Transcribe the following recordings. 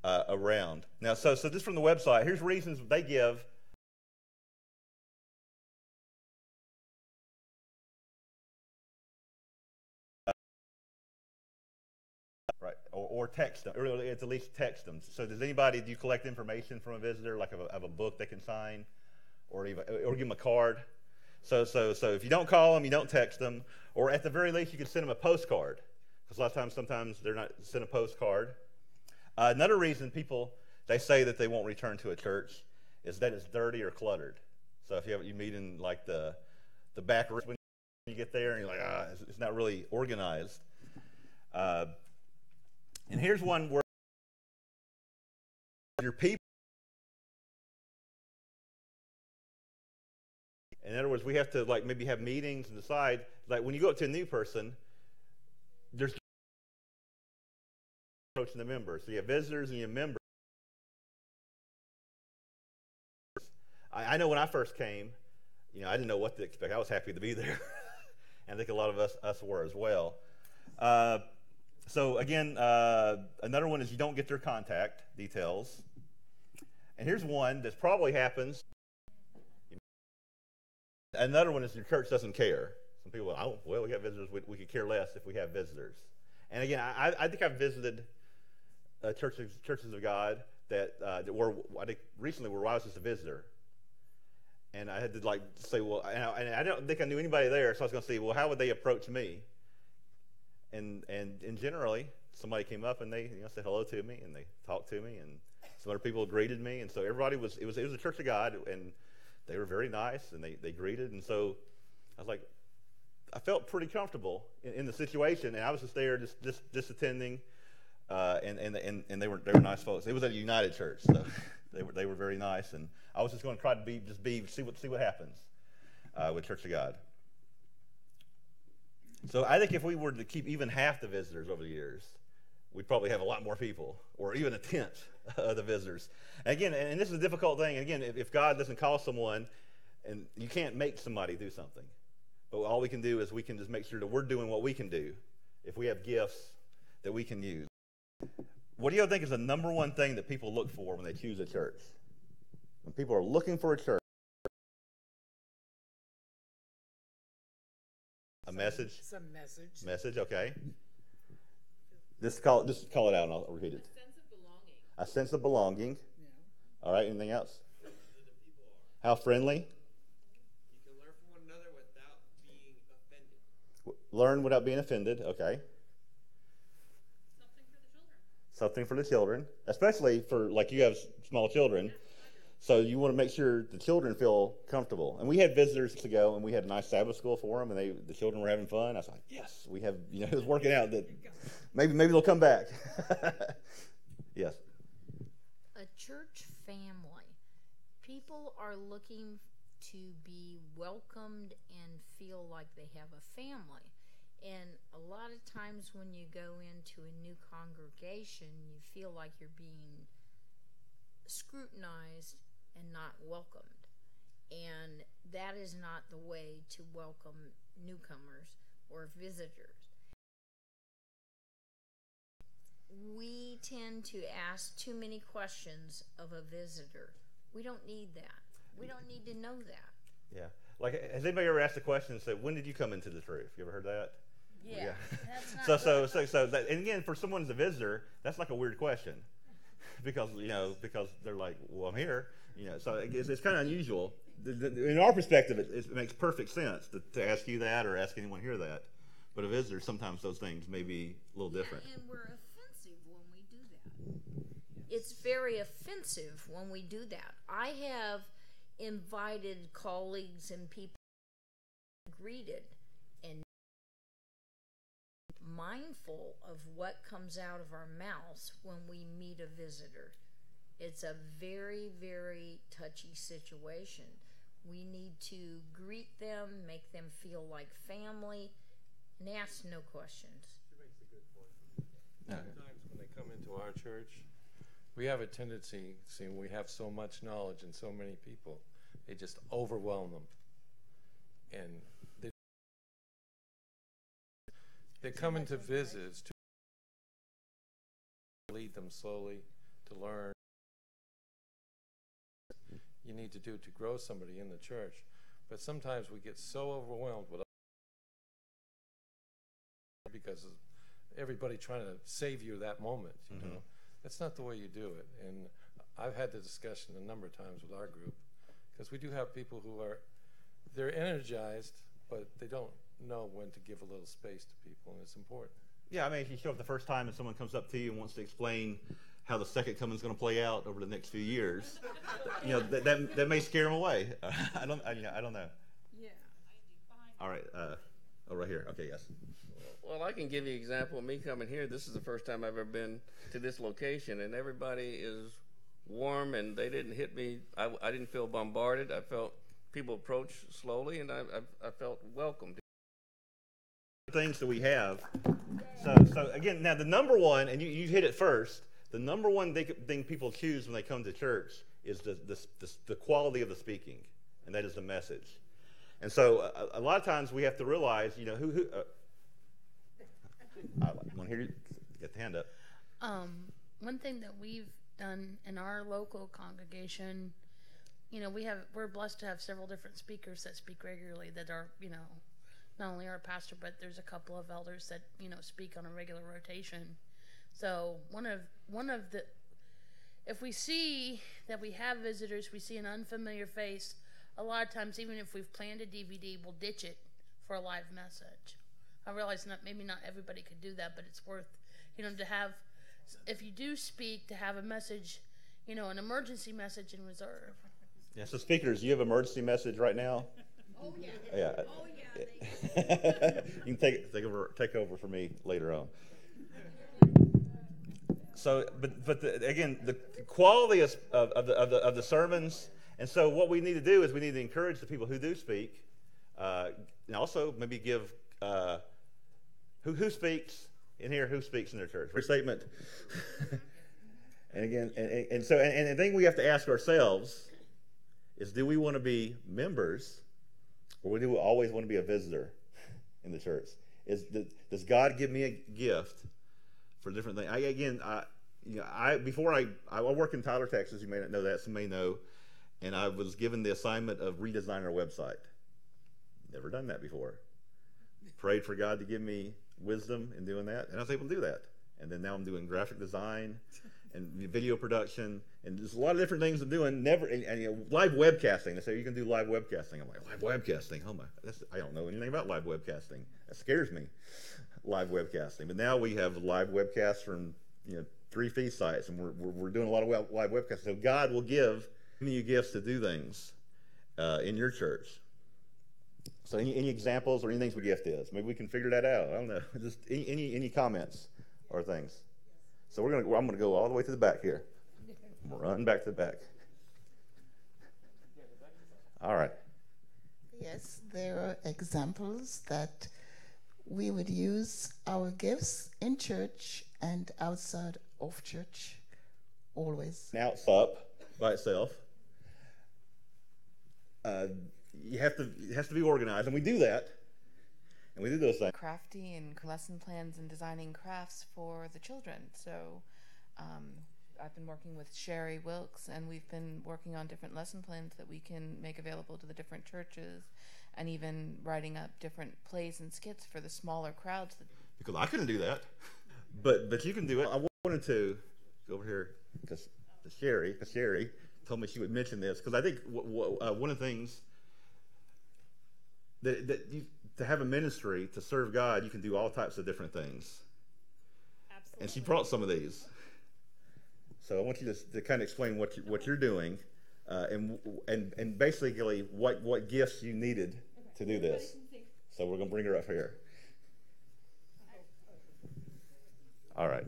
around. Now, so this from the website. Here's reasons they give. Right, or text them, or at least text them. So do you collect information from a visitor, like of a book they can sign, or give them a card? So if you don't call them, you don't text them, or at the very least you can send them a postcard, because a lot of times, sometimes they're not sent a postcard. Another reason they say that they won't return to a church is that it's dirty or cluttered. So if you meet in like the back room when you get there and you're like, it's not really organized. And here's one where your people. In other words, we have to maybe have meetings and decide, when you go up to a new person, there's approaching the members. So you have visitors and you have members. I know when I first came, I didn't know what to expect. I was happy to be there. And I think a lot of us were as well. So again, another one is you don't get their contact details. And here's one that probably happens. Another one is your church doesn't care. Some people, we got visitors. We could care less if we have visitors. And again, I think I've visited churches of God that were, I think recently, where I was just a visitor. And I had to say, and I don't think I knew anybody there, so I was going to say, how would they approach me? And generally, somebody came up and they said hello to me and they talked to me, and some other people greeted me, and so everybody was a church of God, and they were very nice, and they greeted, and so I was like, I felt pretty comfortable in the situation, and I was just there, just attending, and they were nice folks. It was at a United Church, so they were very nice, and I was just going to try to see what happens with Church of God. So I think if we were to keep even half the visitors over the years, we'd probably have a lot more people, or even a tenth of the visitors. And again, and this is a difficult thing. Again, if God doesn't call someone, and you can't make somebody do something, but all we can do is we can just make sure that we're doing what we can do. If we have gifts that we can use, what do you think is the number one thing that people look for when they choose a church? When people are looking for a church, a message. Some message. Message, okay. Just call it out, and I'll repeat it. A sense of belonging. A sense of belonging. Yeah. All right. Anything else? Who the people are. How friendly? You can learn from one another without being offended. Learn without being offended. Okay. Something for the children. Something for the children, especially for you have small children. So you want to make sure the children feel comfortable. And we had visitors ago, and we had a nice Sabbath school for them, and the children were having fun. I was like, yes, we have. It was working out that maybe they'll come back. Yes. A church family. People are looking to be welcomed and feel like they have a family. And a lot of times when you go into a new congregation, you feel like you're being scrutinized and not welcomed. And that is not the way to welcome newcomers or visitors. We tend to ask too many questions of a visitor. We don't need that. We don't need to know that. Yeah. Has anybody ever asked a question and said, when did you come into the truth? You ever heard that? Yeah. That's not so that, and again, for someone as a visitor, that's like a weird question. Because they're like, well, I'm here, so it's kind of unusual. In our perspective, it makes perfect sense to ask you that or ask anyone here that. But a visitor, sometimes those things may be a little different. And we're offensive when we do that. It's very offensive when we do that. I have invited colleagues and people greeted and mindful of what comes out of our mouths when we meet a visitor. It's a very, very touchy situation. We need to greet them, make them feel like family, and ask no questions. She makes a good point. Sometimes when they come into our church, we have a tendency, seeing we have so much knowledge and so many people, they just overwhelm them. And they come into visits to lead them slowly to learn. You need to do to grow somebody in the church. But sometimes we get so overwhelmed with because of everybody trying to save you that moment, you know. That's not the way you do it. And I've had the discussion a number of times with our group, because we do have people who they're energized, but they don't know when to give a little space to people, and it's important. Yeah, I mean, if you show up the first time and someone comes up to you and wants to explain how the second coming is going to play out over the next few years, you know, that may scare them away. I don't know. Yeah. All right. Oh, right here. Okay, yes. Well, I can give you an example of me coming here. This is the first time I've ever been to this location, and everybody is warm, and they didn't hit me. I didn't feel bombarded. I felt people approach slowly, and I felt welcomed. Things that we have. So again, now the number one, and you hit it first, the number one thing people choose when they come to church is the quality of the speaking, and that is the message. And so a lot of times we have to realize, you know, who I want to hear you get the hand up. One thing that we've done in our local congregation, you know, we're blessed to have several different speakers that speak regularly that are, you know, not only our pastor, but there's a couple of elders that, you know, speak on a regular rotation. So one of the, if we see that we have visitors, we see an unfamiliar face, a lot of times, even if we've planned a DVD, we'll ditch it for a live message. I realize maybe not everybody could do that, but it's worth, you know, to have, if you do speak, to have a message, you know, an emergency message in reserve. Yeah, so speakers, you have an emergency message right now? Oh, yeah. Yeah. Oh, yeah. You can take over for me later on. So, but again, the quality of the sermons, and so what we need to do is we need to encourage the people who do speak, and also maybe give who speaks in here, who speaks in their church. For statement. And again, and so the thing we have to ask ourselves is, do we want to be members, or do we always want to be a visitor in the church? Does God give me a gift for different things? Before I work in Tyler, Texas. You may not know that. Some may know. And I was given the assignment of redesign our website. Never done that before. Prayed for God to give me wisdom in doing that, and I was able to do that. And then now I'm doing graphic design and video production, and there's a lot of different things I'm doing. Live webcasting. They say you can do live webcasting. I'm like, live webcasting? Oh my! I don't know anything about live webcasting. That scares me. Live webcasting. But now we have live webcasts from 3 feed sites, and we're doing a lot of live webcasts. So God will give you gifts to do things in your church. So any examples or anything what gift is? Maybe we can figure that out. I don't know. Just any comments or things. So I'm gonna go all the way to the back here. I'm gonna run back to the back. All right. Yes, there are examples that we would use our gifts in church and outside of church, always. Now it's up by itself. It has to be organized, and we do that. And we do those things. Crafty and lesson plans and designing crafts for the children. So I've been working with Sherry Wilkes, and we've been working on different lesson plans that we can make available to the different churches, and even writing up different plays and skits for the smaller crowds. Because I couldn't do that, but you can do it. I wanted to go over here because Sherry told me she would mention this, because I think one of the things to have a ministry, to serve God, you can do all types of different things. Absolutely. And she brought some of these. So I want you to kind of explain what you're doing, and basically what gifts you needed to do this. So we're going to bring her up here. All right.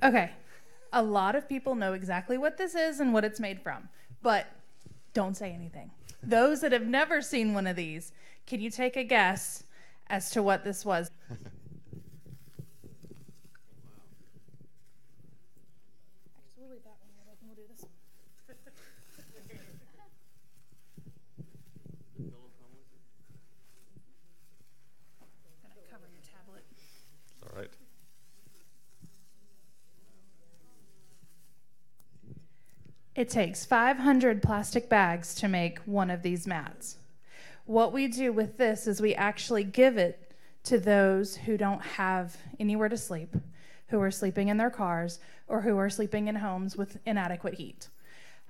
Okay. A lot of people know exactly what this is and what it's made from, but don't say anything. Those that have never seen one of these, can you take a guess as to what this was? We'll leave that one right open. We'll do this one. Gonna cover your tablet. All right. It takes 500 plastic bags to make one of these mats. What we do with this is we actually give it to those who don't have anywhere to sleep, who are sleeping in their cars, or who are sleeping in homes with inadequate heat.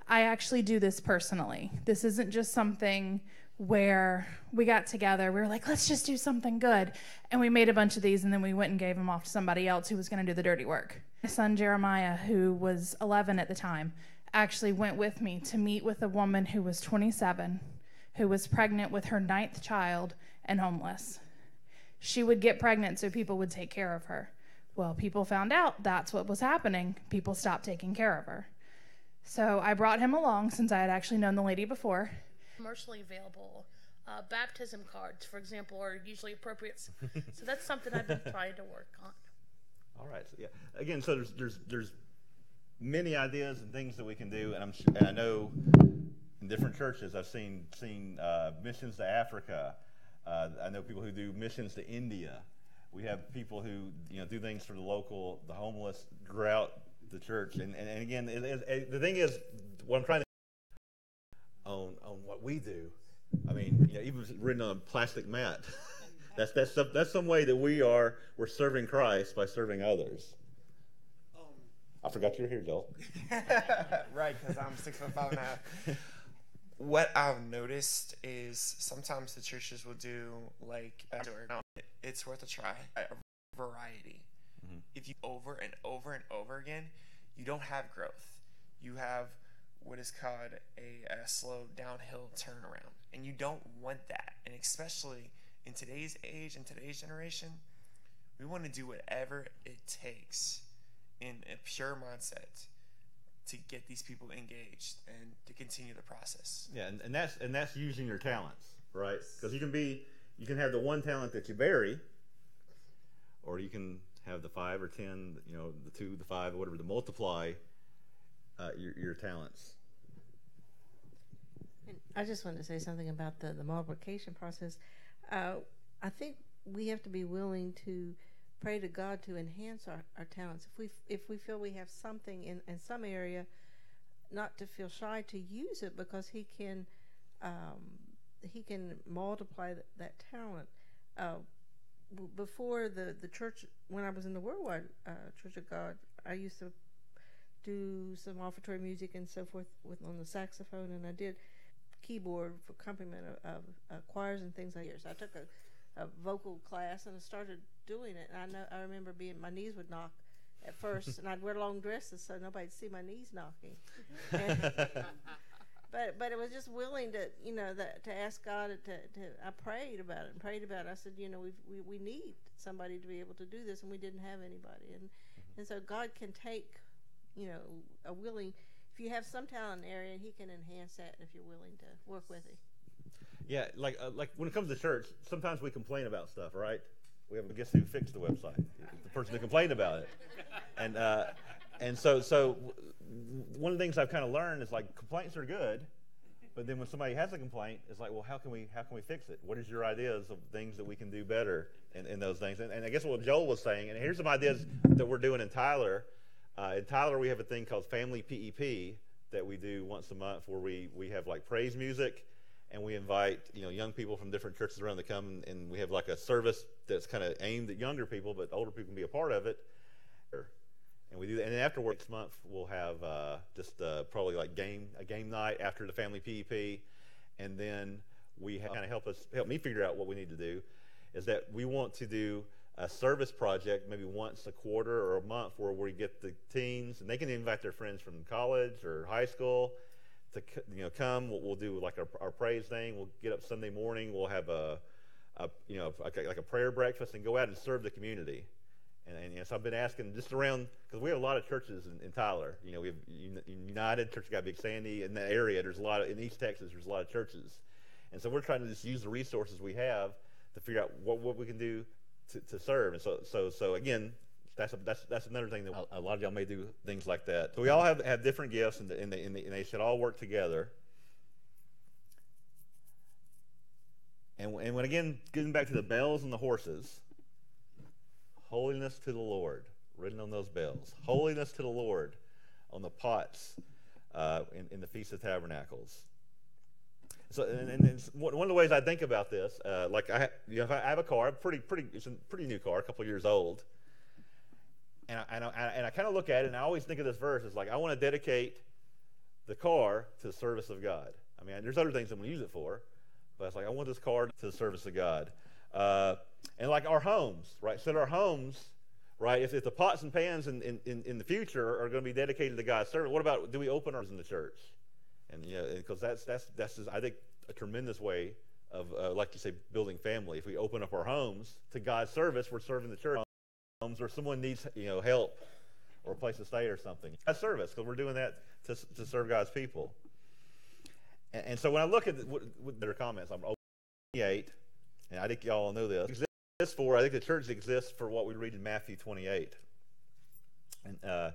I actually do this personally. This isn't just something where we got together, we were like, let's just do something good. And we made a bunch of these and then we went and gave them off to somebody else who was going to do the dirty work. My son Jeremiah, who was 11 at the time, actually went with me to meet with a woman who was 27, who was pregnant with her 9th child and homeless. She would get pregnant so people would take care of her. Well, people found out that's what was happening. People stopped taking care of her. So I brought him along since I had actually known the lady before. Commercially available baptism cards, for example, are usually appropriate. So that's something I've been trying to work on. All right. So, yeah. Again, so there's many ideas and things that we can do, and I know in different churches I've seen missions to Africa. I know people who do missions to India. We have people who do things for the homeless throughout the church. And again, the thing is, what I'm trying to on what we do. I mean, even written on a plastic mat. that's some way that we're serving Christ by serving others. I forgot you were here, Joel. Right, because I'm 6'5.5". What I've noticed is sometimes the churches will do it's worth a try. A variety. Mm-hmm. If you over and over and over again, you don't have growth. You have what is called a slow downhill turnaround, and you don't want that. And especially in today's age, in today's generation, we want to do whatever it takes in a pure mindset to get these people engaged and to continue the process. Yeah, and that's using your talents, right? Because you can have the one talent that you bury, or you can have the 5 or 10, the 2, the 5, or whatever, to multiply your talents. And I just wanted to say something about the multiplication process. I think we have to be willing to pray to God to enhance our talents. If we feel we have something in some area, not to feel shy to use it, because He can multiply that talent. Before the church, when I was in the Worldwide Church of God, I used to do some offertory music and so forth on the saxophone, and I did keyboard for accompaniment of choirs and things like that. So I took a vocal class and I started doing it. And I remember my knees would knock at first, and I'd wear long dresses so nobody'd see my knees knocking. But it was just willing to to ask God I prayed about it. I said, we need somebody to be able to do this, and we didn't have anybody. And so God can take a willing. If you have some talent in an area, He can enhance that if you're willing to work with Him. Yeah, like when it comes to church, sometimes we complain about stuff, right? We have a guess who fixed the website, the person who complained about it, and so one of the things I've kind of learned is complaints are good, but then when somebody has a complaint, it's well, how can we fix it? What is your ideas of things that we can do better in those things? And I guess what Joel was saying, and here's some ideas that we're doing in Tyler. In Tyler, we have a thing called Family PEP that we do once a month, where we have praise music, and we invite young people from different churches around to come, and we have a service that's kind of aimed at younger people, but older people can be a part of it. And we do that. And then afterwards, next month we'll have probably a game night after the Family PEP, and then we kind of help me figure out what we need to do. Is that we want to do a service project maybe once a quarter or a month, where we get the teens, and they can invite their friends from college or high school to come. We'll do our praise thing. We'll get up Sunday morning. We'll have a prayer breakfast and go out and serve the community. And so I've been asking just around, because we have a lot of churches in Tyler. We have United Church of Big Sandy in that area. There's a lot in East Texas. There's a lot of churches, and so we're trying to just use the resources we have to figure out what we can do to serve. And so again, that's another thing that a lot of y'all may do things like that. So we all have different gifts, and they should all work together. And when again, getting back to the bells and the horses, holiness to the Lord, written on those bells. Holiness to the Lord on the pots in the Feast of Tabernacles. So, and one of the ways I think about this, like if I have a car, it's a pretty new car, a couple years old, and I kind of look at it, and I always think of this verse as like, I want to dedicate the car to the service of God. I mean, there's other things I'm going to use it for, but it's like, I want this car to the service of God. And like our homes, right? So our homes, right? If the pots and pans in the future are going to be dedicated to God's service, what about, do we open ours in the church? And because that's just, I think, a tremendous way of, like you say, building family. If we open up our homes to God's service, we're serving the church. Homes or someone needs help or a place to stay or something. That's service, because we're doing that to serve God's people. And so when I look at their comments, I'm 28, and I think y'all know this. I think the church exists for what we read in Matthew 28. And to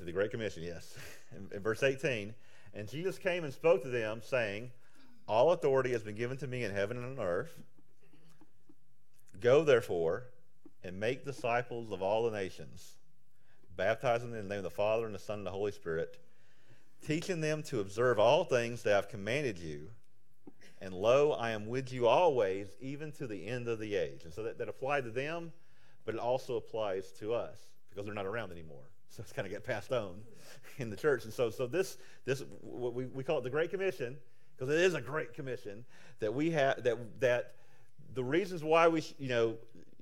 the Great Commission, yes. In verse 18, and Jesus came and spoke to them, saying, all authority has been given to me in heaven and on earth. Go, therefore, and make disciples of all the nations, baptizing them in the name of the Father and the Son and the Holy Spirit, teaching them to observe all things that I've commanded you. And lo, I am with you always, even to the end of the age. And so that applied to them, but it also applies to us, because they're not around anymore. So it's kind of get passed on in the church. And so this what we call it the Great Commission, because it is a great commission that we have, that the reasons why we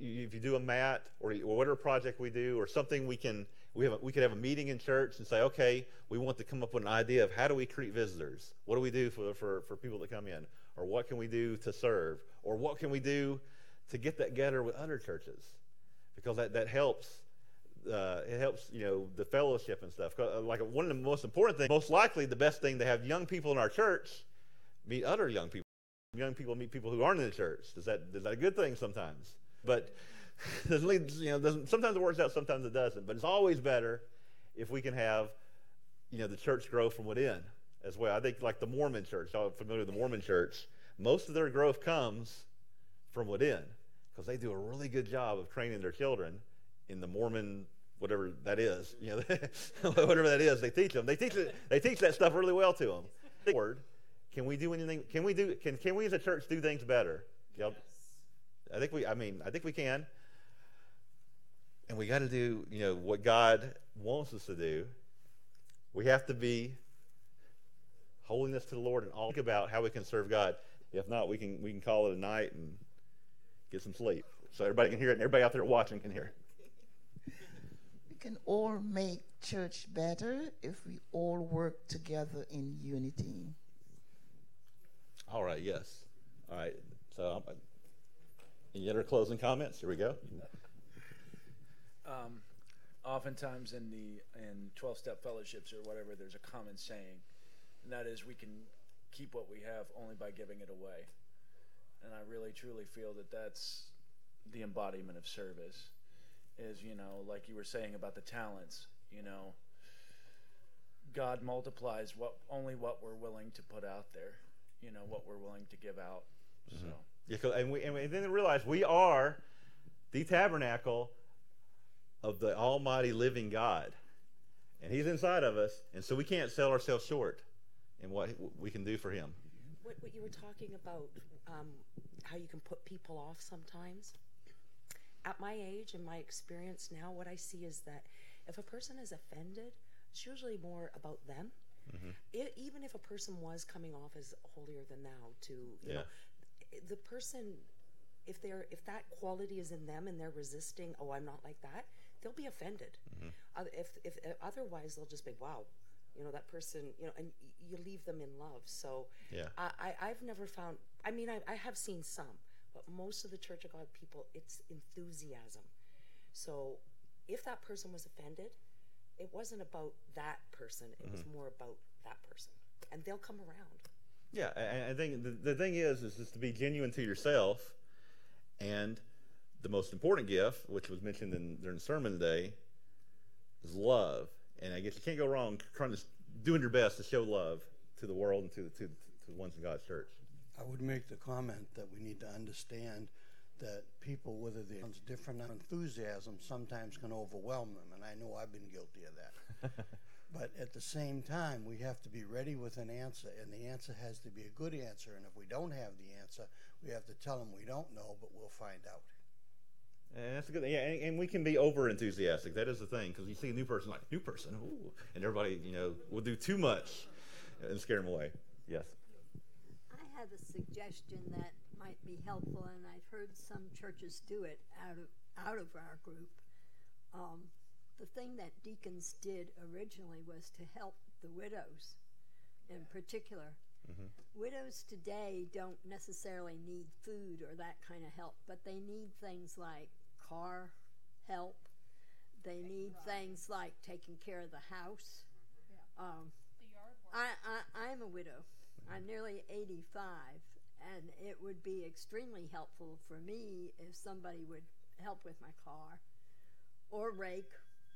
if you do a mat or whatever project we do or something, we could have a meeting in church and say, okay, we want to come up with an idea of how do we treat visitors? What do we do for people that come in? Or what can we do to serve? Or what can we do to get that together with other churches? Because that helps. It helps, the fellowship and stuff. Like one of the most important things, most likely the best thing to have young people in our church meet other young people. Young people meet people who aren't in the church. Is that a good thing sometimes? But sometimes it works out, sometimes it doesn't. But it's always better if we can have, the church grow from within as well. I think like the Mormon church, y'all are familiar with the Mormon church, most of their growth comes from within, because they do a really good job of training their children in the Mormon, whatever that is, whatever that is, they teach them. They teach that stuff really well to them. Lord, can we do anything? Can we as a church do things better? Yep. I think we can. And we got to do, what God wants us to do. We have to be holiness to the Lord and all. Think about how we can serve God. If not, we can call it a night and get some sleep, so everybody can hear it, and everybody out there watching can hear it. We can all make church better if we all work together in unity. All right. Yes. All right. So, any other closing comments? Here we go. Oftentimes in 12-step fellowships or whatever, there's a common saying, and that is we can keep what we have only by giving it away. And I really truly feel that that's the embodiment of service. Is, like you were saying about the talents, God multiplies only what we're willing to put out there, what we're willing to give out. Mm-hmm. So yeah, and then realize we are the tabernacle of the Almighty Living God, and He's inside of us, and so we can't sell ourselves short in what we can do for Him. What you were talking about, how you can put people off sometimes. At my age and my experience now, what I see is that if a person is offended, it's usually more about them. Mm-hmm. Even if a person was coming off as holier than thou, you know, the person, if that quality is in them and they're resisting, oh, I'm not like that, they'll be offended. Mm-hmm. If otherwise, they'll just be, wow, that person, and you leave them in love. So I've never found, I have seen some, but most of the Church of God people, it's enthusiasm. So if that person was offended, it wasn't about that person. It was more about that person. And they'll come around. Yeah, I think the thing is to be genuine to yourself. And the most important gift, which was mentioned during the sermon today, is love. And I guess you can't go wrong doing your best to show love to the world and to the ones in God's church. I would make the comment that we need to understand that people, whether they're different enthusiasm, sometimes can overwhelm them, and I know I've been guilty of that. But at the same time, we have to be ready with an answer, and the answer has to be a good answer. And if we don't have the answer, we have to tell them we don't know, but we'll find out. And that's a good thing. Yeah, and we can be over enthusiastic. That is the thing, because you see a new person, like, new person, ooh, and everybody, will do too much and scare them away. Yes. I have a suggestion that might be helpful, and I've heard some churches do it out of our group. The thing that deacons did originally was to help the widows in particular. Mm-hmm. Widows today don't necessarily need food or that kind of help, but they need things like car help. They need things like taking care of the house. I'm a widow. I'm nearly 85, and it would be extremely helpful for me if somebody would help with my car or rake,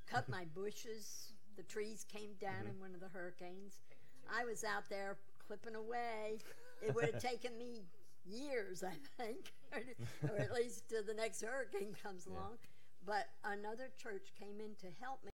cut my bushes. The trees came down in one of the hurricanes. I was out there clipping away. It would have taken me years, I think, or at least till the next hurricane comes along. But another church came in to help me.